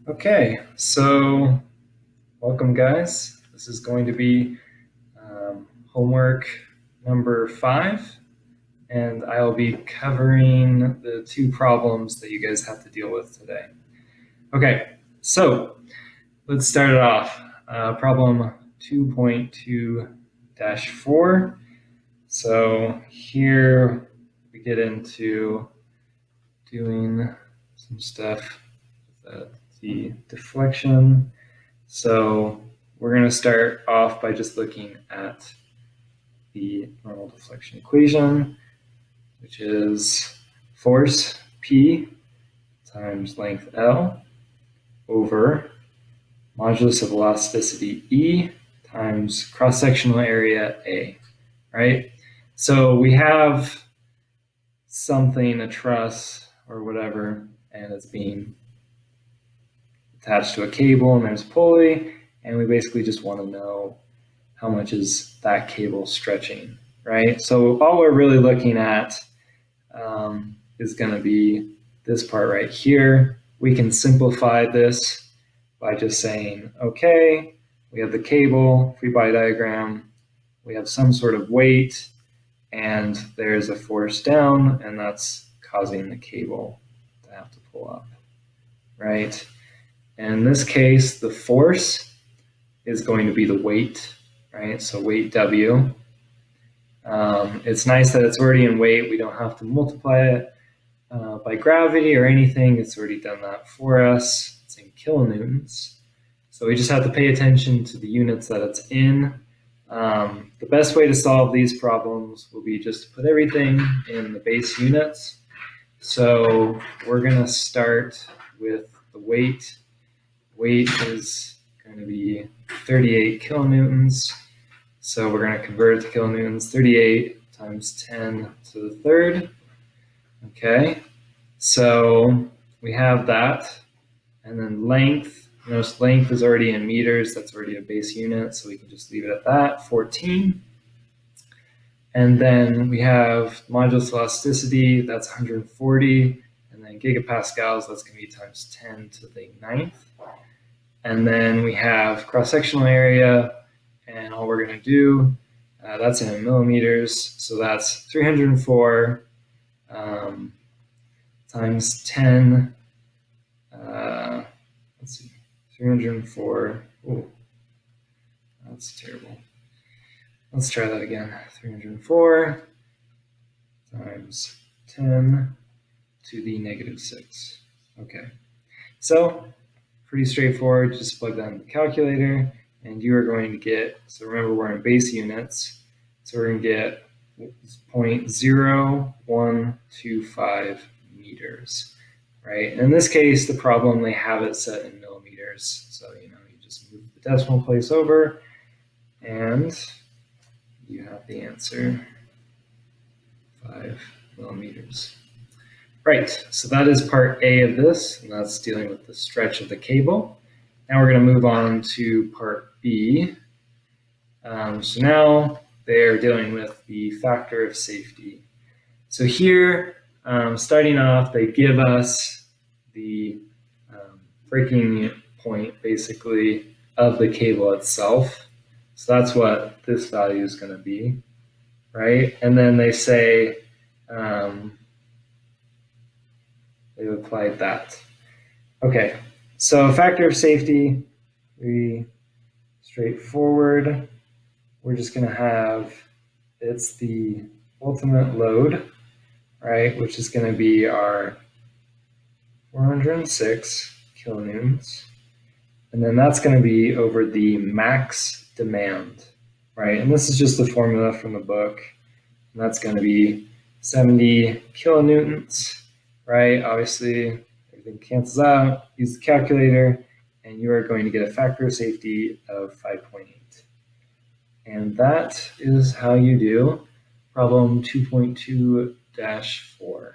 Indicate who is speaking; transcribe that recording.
Speaker 1: Okay, so welcome guys. This is going to be homework number 5, and I'll be covering the 2 problems that you guys have to deal with today. Okay, so let's start it off. Problem 2.2-4. So here we get into doing some stuff with the deflection. So we're going to start off by just looking at the normal deflection equation, which is force P times length L over modulus of elasticity E times cross-sectional area A, right? So we have something, a truss or whatever, and it's being attached to a cable and there's a pulley, and we basically just want to know how much is that cable stretching, right? So all we're really looking at is going to be this part right here. We can simplify this by just saying, okay, we have the cable, free body diagram, we have some sort of weight, and there's a force down, and that's causing the cable to have to pull up, right? And in this case, the force is going to be the weight, right? So weight W. It's nice that it's already in weight. We don't have to multiply it by gravity or anything. It's already done that for us. It's in kilonewtons. So we just have to pay attention to the units that it's in. The best way to solve these problems will be just to put everything in the base units. So we're going to start with the weight. Weight is going to be 38 kilonewtons. So we're going to convert it to kilonewtons. 38 times 10 to the third. Okay, so we have that. And then length, notice length is already in meters. That's already a base unit, so we can just leave it at that, 14. And then we have modulus elasticity, that's 140. And then gigapascals, that's going to be times 10 to the 9th. And then we have cross-sectional area, and all we're going to do, that's in millimeters, so that's 304 times 10, let's see, 304, oh, that's terrible. Let's try that again, 304 times 10 to the negative 6. Okay, so pretty straightforward, just plug that in the calculator, and you are going to get, so remember we're in base units, so we're going to get 0.0125 meters, right? In this case, the problem, they have it set in millimeters, so you just move the decimal place over, and you have the answer, 5 millimeters. Right, so that is part A of this, and that's dealing with the stretch of the cable. Now we're going to move on to part B. So now they're dealing with the factor of safety. So here, starting off, they give us the breaking point, basically, of the cable itself. So that's what this value is going to be, right? And then they say they've applied that. Okay, so factor of safety, pretty straightforward. We're just going to have, it's the ultimate load, right, which is going to be our 406 kilonewtons. And then that's going to be over the max demand, right? And this is just the formula from the book. And that's going to be 70 kilonewtons, right? Obviously, everything cancels out. Use the calculator, and you are going to get a factor of safety of 5.8. And that is how you do problem 2.2-4.